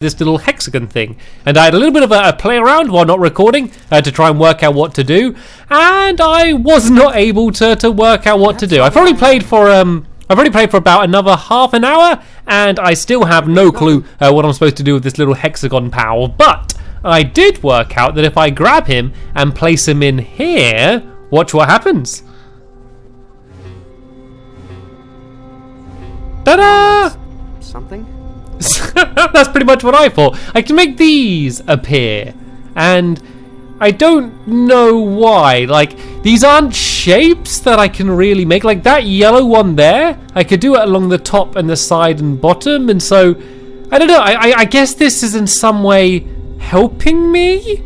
this little hexagon thing, and I had a little bit of a play around while not recording to try and work out what to do, and I was not able to work out what to do. I've already played for about another half an hour, and I still have no clue what I'm supposed to do with this little hexagon pal. But I did work out that if I grab him and place him in here, watch what happens. Ta-da! Something? That's pretty much what I thought. I can make these appear, and I don't know why. Like, these aren't shapes that I can really make. Like that yellow one there, I could do it along the top and the side and bottom, and so I don't know. I guess this is in some way helping me.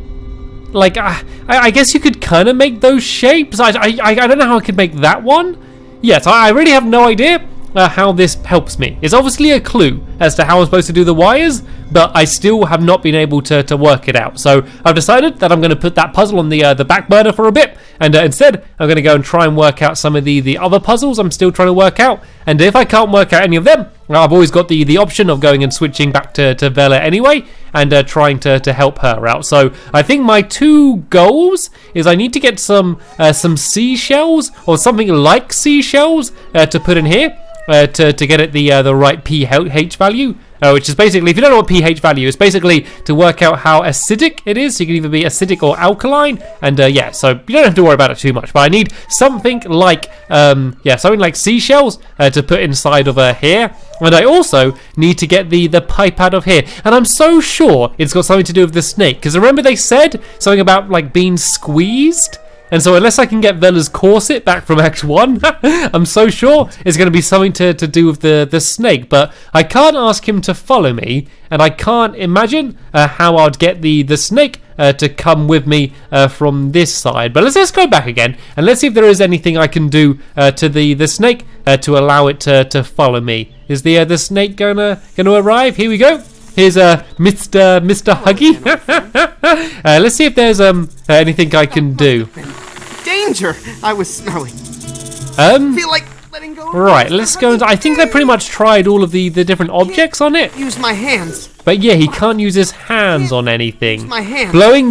Like I guess you could kind of make those shapes. I don't know how I could make that one. Yes, I really have no idea how this helps me. It's obviously a clue as to how I'm supposed to do the wires, but I still have not been able to work it out. So I've decided that I'm going to put that puzzle on the back burner for a bit, and instead I'm going to go and try and work out some of the other puzzles I'm still trying to work out. And if I can't work out any of them, I've always got the option of going and switching back to Vela anyway, and trying to help her out. So I think my two goals is I need to get some seashells or something like seashells to put in here. To get it the right pH value, which is basically, if you don't know what pH value is, basically to work out how acidic it is. So you can either be acidic or alkaline, and yeah, so you don't have to worry about it too much. But I need something like something like seashells to put inside of here, and I also need to get the pipe out of here. And I'm so sure it's got something to do with the snake, because remember they said something about like being squeezed. And so unless I can get Vela's corset back from Act 1, I'm so sure it's going to be something to do with the snake. But I can't ask him to follow me, and I can't imagine how I'd get the snake to come with me from this side. But let's go back again, and let's see if there is anything I can do to the snake to allow it to follow me. Is the snake gonna arrive? Here we go. Here's Mr. Huggy. Let's see if there's anything I can do. Danger! I was smelling. Feel like letting go. Right, let's go. I think I pretty much tried all of the different objects on it. Use my hands. But yeah, he can't use his hands on anything. Use my hands. Blowing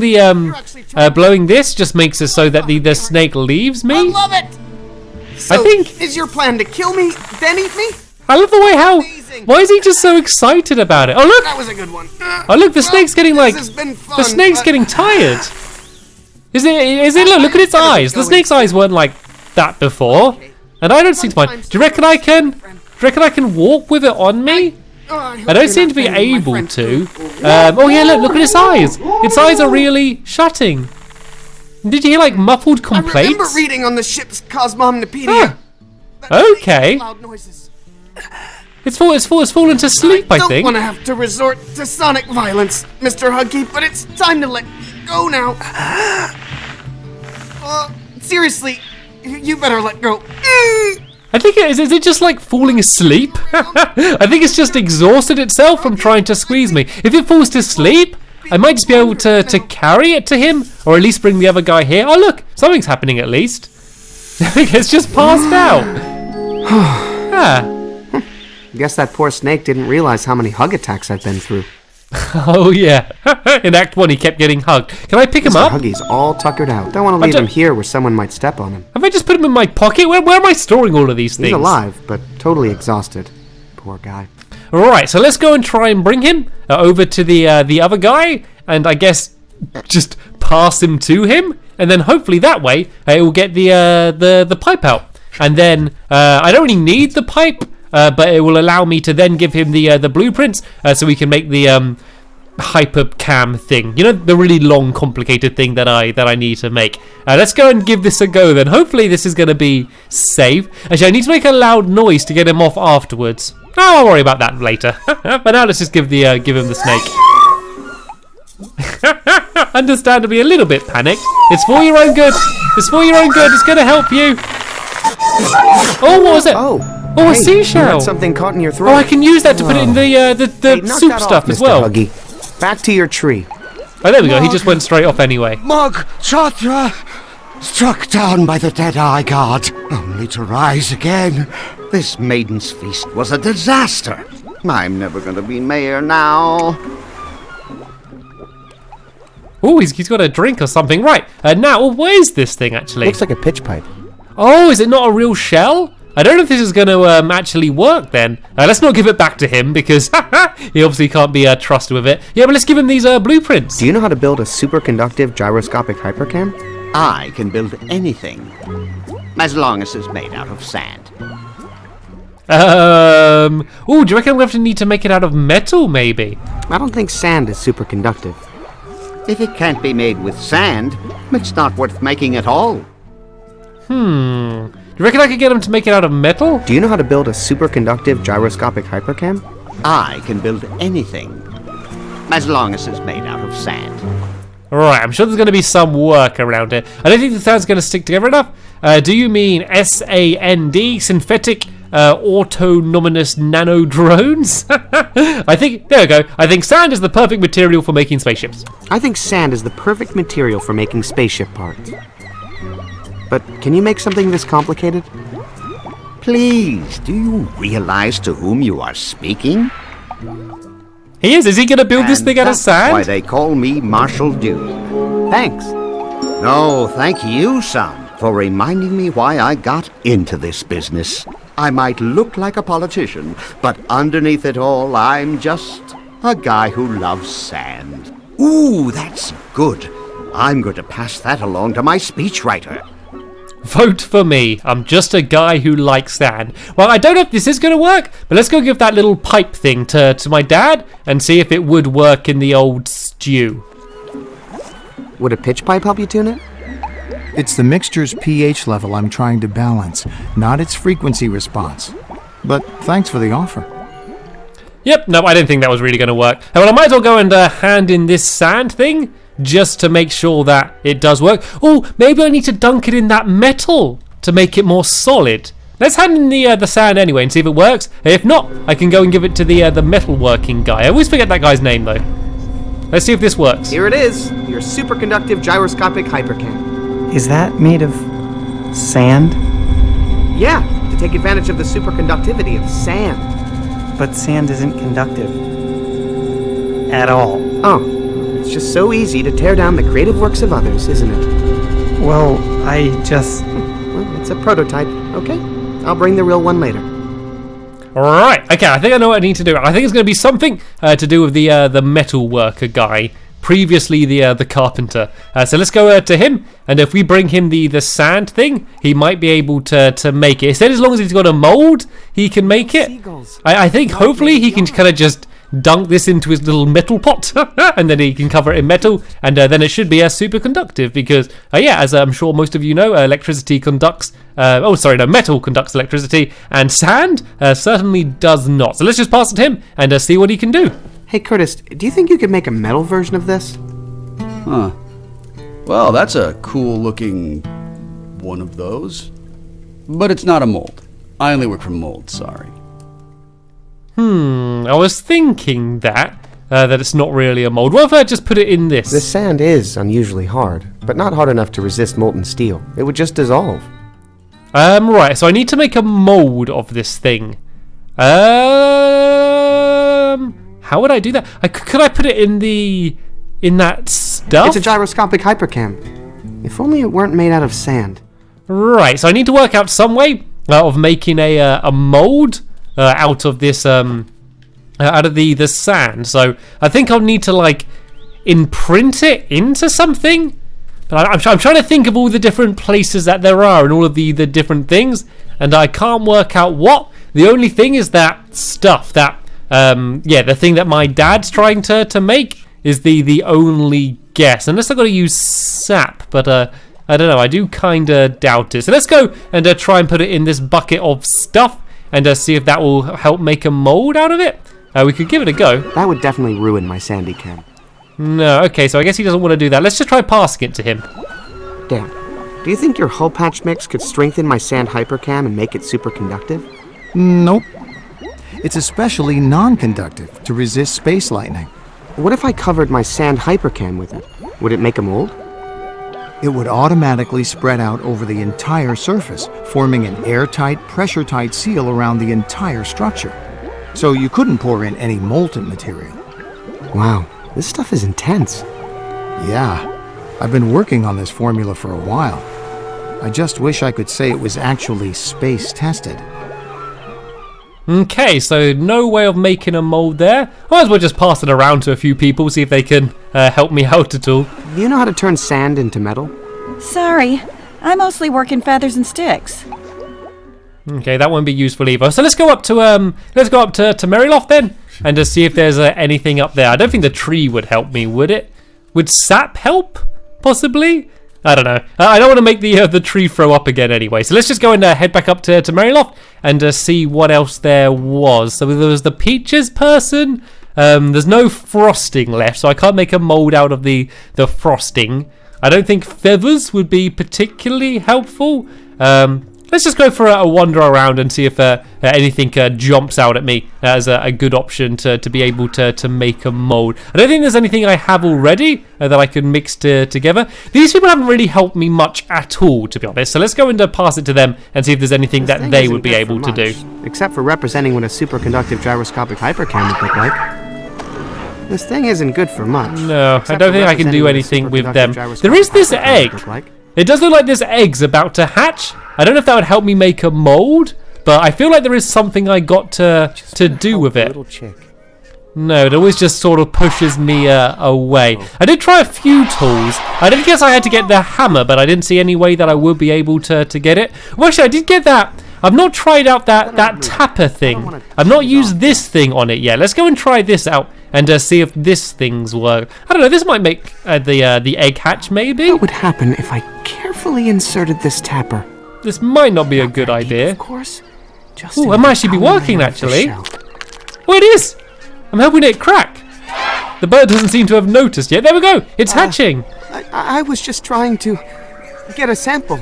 blowing this just makes it so that the snake leaves me. I love it. So, I think. Is your plan to kill me, then eat me? I love the way how. Amazing. Why is he just so excited about it? Oh look! That was a good one. Oh look, the snake's getting like. This has been fun, The snake's getting tired. Is it? Look at its eyes. The snake's eyes weren't like that before, and I don't seem to mind. Do you reckon I can walk with it on me? I don't seem to be able to. Oh yeah, look at its eyes. Its eyes are really shutting. Did you hear like muffled complaints? I remember reading on the ship's Cosmomnopedia. Okay. Loud noises. It's fallen to sleep, I think. I don't want to have to resort to sonic violence, Mr. Huggy, but it's time to let go now. Seriously, you better let go. I think is it just like falling asleep? I think it's just exhausted itself from trying to squeeze me. If it falls to sleep, I might just be able to carry it to him, or at least bring the other guy here. Oh look, something's happening at least. It's just passed out. Yeah. Guess that poor snake didn't realize how many hug attacks I've been through. Oh yeah. In Act 1 he kept getting hugged. Can I pick him up? Huggy's all tuckered out. Don't want to leave him here where someone might step on him. Have I just put him in my pocket? Where am I storing all of these things? He's alive, but totally exhausted. Poor guy. Alright, so let's go and try and bring him over to the other guy, and I guess just pass him to him, and then hopefully that way it will get the pipe out. And then I don't really need the pipe, but it will allow me to then give him the blueprints so we can make the hypercam thing. You know, the really long, complicated thing that I need to make. Let's go and give this a go then. Hopefully this is going to be safe. Actually, I need to make a loud noise to get him off afterwards. Oh, I'll worry about that later. But now let's just give him the snake. Understandably a little bit panicked. It's for your own good. It's for your own good. It's going to help you. Oh, what was it? Oh, a seashell. Something caught in your throat. Oh, I can use that to put it in the soup stuff as well. Huggy. Back to your tree. Oh, there we go. He just went straight off anyway. Mog Chatra, struck down by the dead eye god, only to rise again. This maiden's feast was a disaster. I'm never going to be mayor now. Oh, he's got a drink or something. Right, now, where is this thing actually? Looks like a pitch pipe. Oh, is it not a real shell? I don't know if this is going to actually work then. Let's not give it back to him because he obviously can't be trusted with it. Yeah, but let's give him these blueprints. Do you know how to build a superconductive gyroscopic hypercam? I can build anything, as long as it's made out of sand. Oh, do you reckon I'm going to need to make it out of metal maybe? I don't think sand is superconductive. If it can't be made with sand, it's not worth making at all. Do you reckon I could get him to make it out of metal? Do you know how to build a superconductive gyroscopic hypercam? I can build anything, as long as it's made out of sand. Right, I'm sure there's going to be some work around it. I don't think the sound's going to stick together enough. Do you mean SAND, synthetic autonomous nano drones? I think, there we go. I think sand is the perfect material for making spaceships. I think sand is the perfect material for making spaceship parts. But can you make something this complicated? Please, do you realize to whom you are speaking? He is. Is he going to build this And thing out of that's sand? why they call me Marshall Dew. Thanks. No, thank you, son, for reminding me why I got into this business. I might look like a politician, but underneath it all, I'm just a guy who loves sand. Ooh, that's good. I'm going to pass that along to my speechwriter. Vote for me. I'm just a guy who likes sand. Well, I don't know if this is going to work, but let's go give that little pipe thing to my dad and see if it would work in the old stew. Would a pitch pipe help you tune it? It's the mixture's pH level I'm trying to balance, not its frequency response. But thanks for the offer. Yep, no, I didn't think that was really going to work. Well, I might as well go and hand in this sand thing just to make sure that it does work. Oh, maybe I need to dunk it in that metal to make it more solid. Let's hand in the sand anyway and see if it works. If not, I can go and give it to the metalworking guy. I always forget that guy's name though. Let's see if this works. Here it is, your superconductive gyroscopic hypercam. Is that made of sand? Yeah, to take advantage of the superconductivity of sand. But sand isn't conductive. At all. Oh, it's just so easy to tear down the creative works of others, isn't it? Well, I just... Well, it's a prototype, okay? I'll bring the real one later. Alright, okay, I think I know what I need to do. I think it's going to be something to do with the metal worker guy. Previously the carpenter. So let's go to him, and if we bring him the sand thing, he might be able to make it. He said as long as he's got a mold, he can make it. I think hopefully he can kind of just dunk this into his little metal pot, and then he can cover it in metal, and then it should be super conductive because, yeah, as I'm sure most of you know, electricity conducts, metal conducts electricity, and sand certainly does not. So let's just pass it to him and see what he can do. Hey Curtis, do you think you could make a metal version of this? Huh. Well, that's a cool looking one of those. But it's not a mold. I only work for molds, sorry. I was thinking that it's not really a mold. What if I just put it in this? The sand is unusually hard, but not hard enough to resist molten steel. It would just dissolve. Right, so I need to make a mold of this thing. How would I do that? Could I put it in that stuff? It's a gyroscopic hypercam. If only it weren't made out of sand. Right, so I need to work out some way of making a mold out of this out of the sand. So I think I'll need to like imprint it into something. But I'm trying to think of all the different places that there are and all of the different things, and I can't work out what. The only thing is that stuff that the thing that my dad's trying to make is the only guess. Unless I've got to use sap, but I don't know. I do kind of doubt it. So let's go and try and put it in this bucket of stuff and see if that will help make a mold out of it. We could give it a go. That would definitely ruin my sandy cam. No, okay, so I guess he doesn't want to do that. Let's just try passing it to him. Dan, do you think your hull patch mix could strengthen my sand hypercam and make it superconductive? Nope. It's especially non-conductive to resist space lightning. What if I covered my sand hypercam with it? Would it make a mold? It would automatically spread out over the entire surface, forming an airtight, pressure-tight seal around the entire structure. So you couldn't pour in any molten material. Wow, this stuff is intense. Yeah, I've been working on this formula for a while. I just wish I could say it was actually space tested. Okay, so no way of making a mold there. Might as well just pass it around to a few people, see if they can help me out at all. Do you know how to turn sand into metal? Sorry, I mostly work in feathers and sticks. Okay, that won't be useful either. So let's go up to Meriloft then, and just see if there's anything up there. I don't think the tree would help me, would it? Would sap help? Possibly? I don't know. I don't want to make the tree throw up again anyway. So let's just go and head back up to Meriloft and see what else there was. So there was the peaches person. There's no frosting left, so I can't make a mold out of the frosting. I don't think feathers would be particularly helpful. Let's just go for a wander around and see if anything jumps out at me as a good option to be able to make a mold. I don't think there's anything I have already that I can mix together. These people haven't really helped me much at all, to be honest. So let's go and pass it to them and see if there's anything that they would be able to do. Except for representing what a superconductive gyroscopic hypercam would look like. This thing isn't good for much. No, I don't think I can do anything with them. There is this egg. It does look like this egg's about to hatch. I don't know if that would help me make a mold, but I feel like there is something I got to do with it. No, it always just sort of pushes me away. I did try a few tools. I didn't guess I had to get the hammer, but I didn't see any way that I would be able to get it. Well, actually, I did get that. I've not tried out that tapper thing. I've not used this thing on it yet. Let's go and try this out and see if this thing's work. I don't know, this might make the egg hatch, maybe? What would happen if I carefully inserted this tapper? This might not be a good idea. Of course. Ooh, it might actually be working, actually. Oh, it is! I'm hoping it crack. The bird doesn't seem to have noticed yet. There we go! It's hatching! I was just trying to get a sample.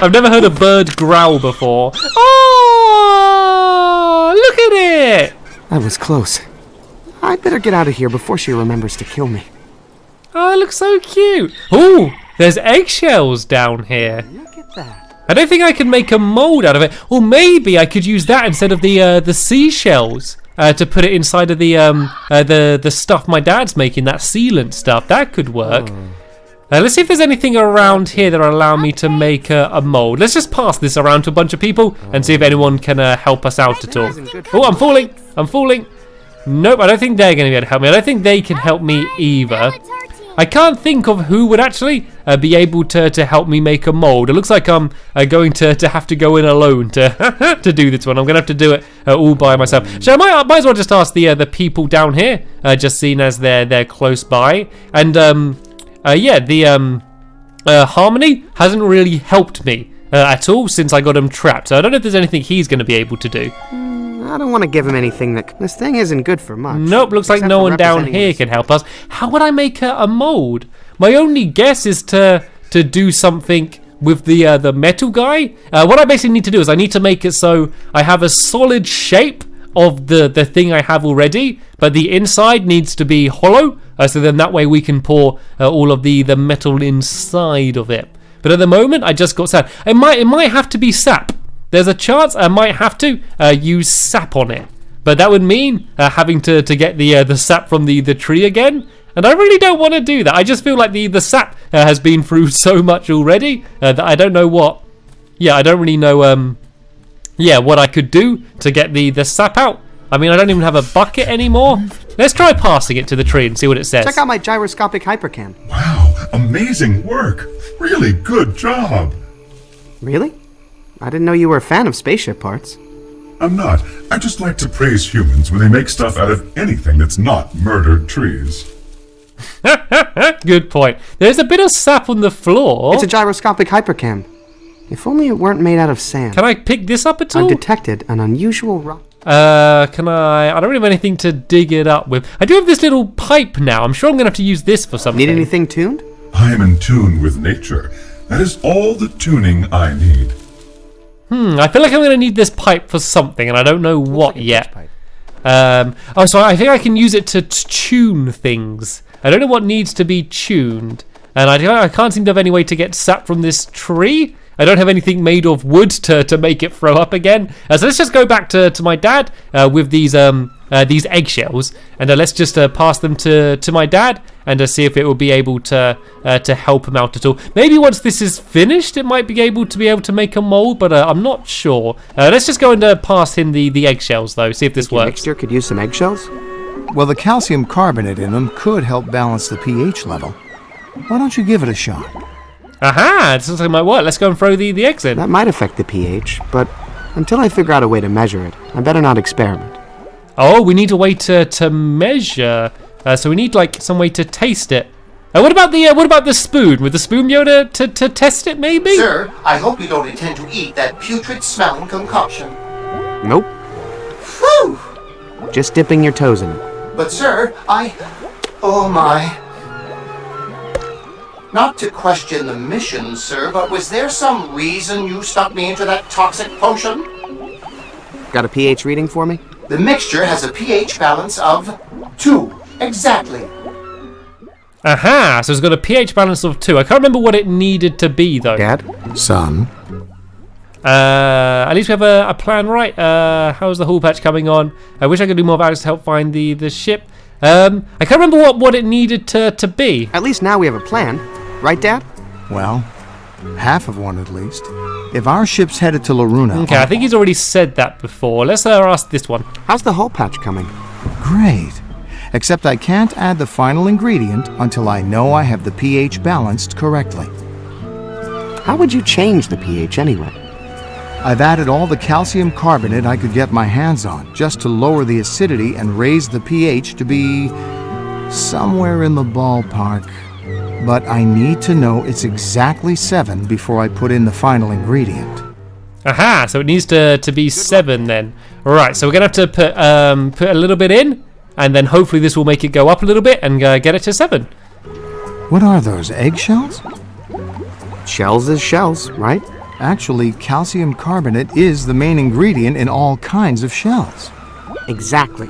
I've never heard a bird growl before. Oh! Look at it! That was close. I'd better get out of here before she remembers to kill me. Oh, it looks so cute. Ooh, there's eggshells down here. Look at that. I don't think I can make a mold out of it. Or maybe I could use that instead of the seashells to put it inside of the stuff my dad's making, that sealant stuff. That could work. Let's see if there's anything around here that will allow me to make a mold. Let's just pass this around to a bunch of people and see if anyone can help us out at all. Oh, I'm falling. I'm falling. Nope, I don't think they're going to be able to help me. I don't think they can help me either. I can't think of who would actually be able to help me make a mold. It looks like I'm going to have to go in alone to do this one. I'm going to have to do it all by myself. So I might as well just ask the people down here, just seeing as they're close by. And yeah, the Harmony hasn't really helped me at all since I got him trapped. So I don't know if there's anything he's going to be able to do. I don't want to give him anything this thing isn't good for much. Nope, looks like no one down here can help us. How would I make a mold? My only guess is to do something with the metal guy. What I basically need to do is I need to make it so I have a solid shape of the thing I have already, but the inside needs to be hollow, so then that way we can pour all of the metal inside of it. But at the moment, I just got sand. It might have to be sap. There's a chance I might have to use sap on it, but that would mean having to get the sap from the tree again, and I really don't want to do that. I just feel like the sap has been through so much already that I don't know what. Yeah, I don't really know. Yeah, what I could do to get the sap out. I mean, I don't even have a bucket anymore. Let's try passing it to the tree and see what it says. Check out my gyroscopic hypercam. Wow, amazing work. Really good job. Really? I didn't know you were a fan of spaceship parts. I'm not. I just like to praise humans when they make stuff out of anything that's not murdered trees. Good point. There's a bit of sap on the floor. It's a gyroscopic hypercam. If only it weren't made out of sand. Can I pick this up at all? I've detected an unusual rock. Can I don't really have anything to dig it up with. I do have this little pipe now. I'm sure I'm going to have to use this for something. Need anything tuned? I am in tune with nature. That is all the tuning I need. I feel like I'm going to need this pipe for something, and I don't know what yet. Oh, so I think I can use it to tune things. I don't know what needs to be tuned, and I can't seem to have any way to get sap from this tree. I don't have anything made of wood to make it throw up again. So let's just go back to my dad with these these eggshells, and let's just pass them to my dad and see if it will be able to help him out at all. Maybe once this is finished, it might be able to make a mold, but I'm not sure. Let's just go and pass him the eggshells though, see if this Your works. mixture could use some eggshells? Well, the calcium carbonate in them could help balance the pH level. Why don't you give it a shot? Aha! This looks like it might work. Let's go and throw the eggs in. That might affect the pH, but until I figure out a way to measure it, I better not experiment. Oh, we need a way to measure. So we need like some way to taste it. What about the spoon? Would the spoon be able to test it maybe? Sir, I hope you don't intend to eat that putrid-smelling concoction. Nope. Phew! Just dipping your toes in it. But sir, oh my. Not to question the mission, sir, but was there some reason you stuck me into that toxic potion? Got a pH reading for me? The mixture has a pH balance of 2. Exactly. Aha! So it's got a pH balance of 2. I can't remember what it needed to be though. Dad? Son? At least we have a plan, right? How's the hull patch coming on? I wish I could do more about it to help find the ship. I can't remember what it needed to be. At least now we have a plan. Right, Dad? Well, half of one at least. If our ship's headed to Loruna... Okay, I think he's already said that before. Let's ask this one. How's the hull patch coming? Great. Except I can't add the final ingredient until I know I have the pH balanced correctly. How would you change the pH anyway? I've added all the calcium carbonate I could get my hands on, just to lower the acidity and raise the pH to be somewhere in the ballpark. But I need to know it's exactly 7 before I put in the final ingredient. Aha! So it needs to be 7 then. Alright, so we're going to have to put a little bit in, and then hopefully this will make it go up a little bit and get it to 7. What are those, eggshells? Shells is shells, right? Actually, calcium carbonate is the main ingredient in all kinds of shells. Exactly.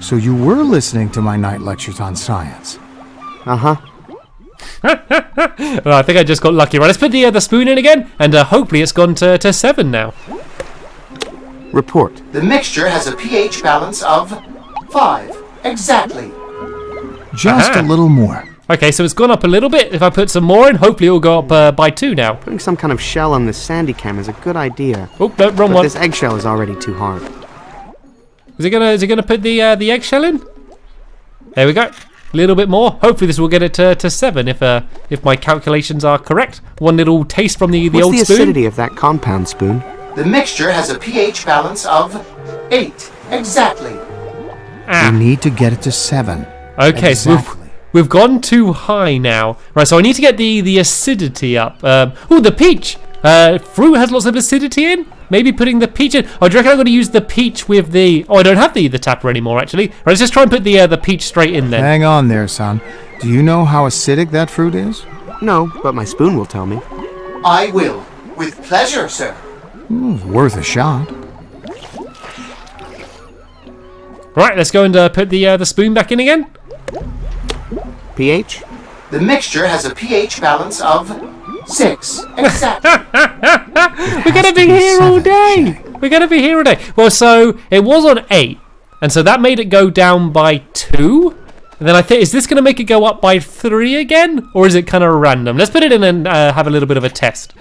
So you were listening to my night lectures on science. Uh-huh. Well, I think I just got lucky. Right, let's put the spoon in again, and hopefully it's gone to 7 now. Report. The mixture has a pH balance of 5. Exactly. Just Aha. a little more. Okay, so it's gone up a little bit. If I put some more in, hopefully it'll go up by 2 now. Putting some kind of shell on this sandy cam is a good idea. Oh, no, wrong But one. this eggshell is already too hard. Is it gonna put the eggshell in? There we go. A little bit more. Hopefully this will get it to 7 if my calculations are correct. One little taste from the What's old the spoon. acidity of that compound, Spoon? The mixture has a pH balance of 8. Exactly. Ah. We need to get it to 7. Okay, Exactly. so we've gone too high now. Right, so I need to get the acidity up. Oh, the peach. Fruit has lots of acidity in. Maybe putting the peach in. Oh, do you reckon I'm going to use the peach with the... Oh, I don't have the tapper anymore, actually. Right, let's just try and put the peach straight in then. Hang on there, son. Do you know how acidic that fruit is? No, but my spoon will tell me. I will. With pleasure, sir. Worth a shot. Right, let's go and put the spoon back in again. pH? The mixture has a pH balance of 6. Exactly. We're going to be here all day. We're going to be here all day. Well, so it was on 8, and so that made it go down by 2. And then I think, is this going to make it go up by 3 again? Or is it kind of random? Let's put it in and have a little bit of a test.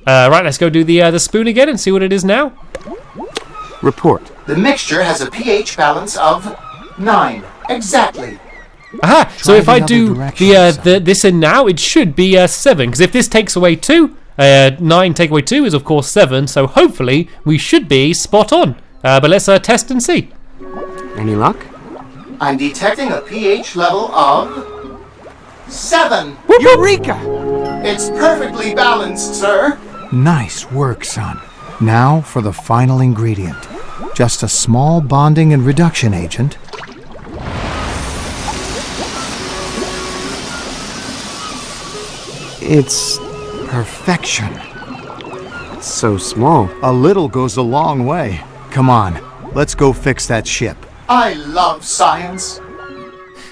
Right, let's go do the spoon again and see what it is now. Report. The mixture has a pH balance of 9. Exactly. Aha! So Try if I the do other direction, this in now, it should be 7. Because if this takes away 2, 9 take away 2 is of course 7. So hopefully we should be spot on. But let's test and see. Any luck? I'm detecting a pH level of 7. Eureka! It's perfectly balanced, sir. Nice work, son. Now for the final ingredient. Just a small bonding and reduction agent. It's Perfection. so small. A little goes a long way. Come on, let's go fix that ship. I love science.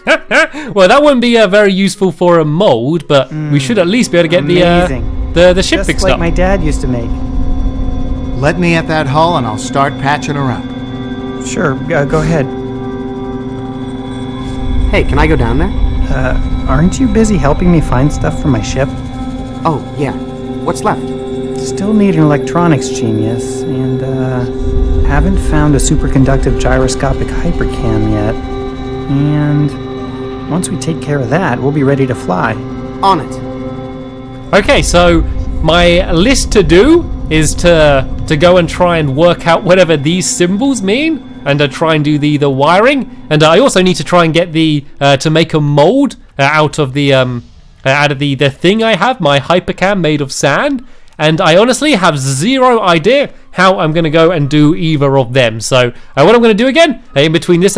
Well, that wouldn't be very useful for a mold, but we should at least be able to get Amazing. the ship Just fixed like up. my dad used to make. Let me at that hull and I'll start patching her up. Sure, go ahead. Hey, can I go down there? Aren't you busy helping me find stuff for my ship? Oh, yeah. What's left? Still need an electronics genius, and, haven't found a superconductive gyroscopic hypercam yet. And once we take care of that, we'll be ready to fly. On it. Okay, so my list to do is to go and try and work out whatever these symbols mean, and try and do the wiring. And I also need to try and get the to make a mold out of the thing I have, my hypercam made of sand. And I honestly have zero idea how I'm going to go and do either of them. So what I'm going to do again, in between this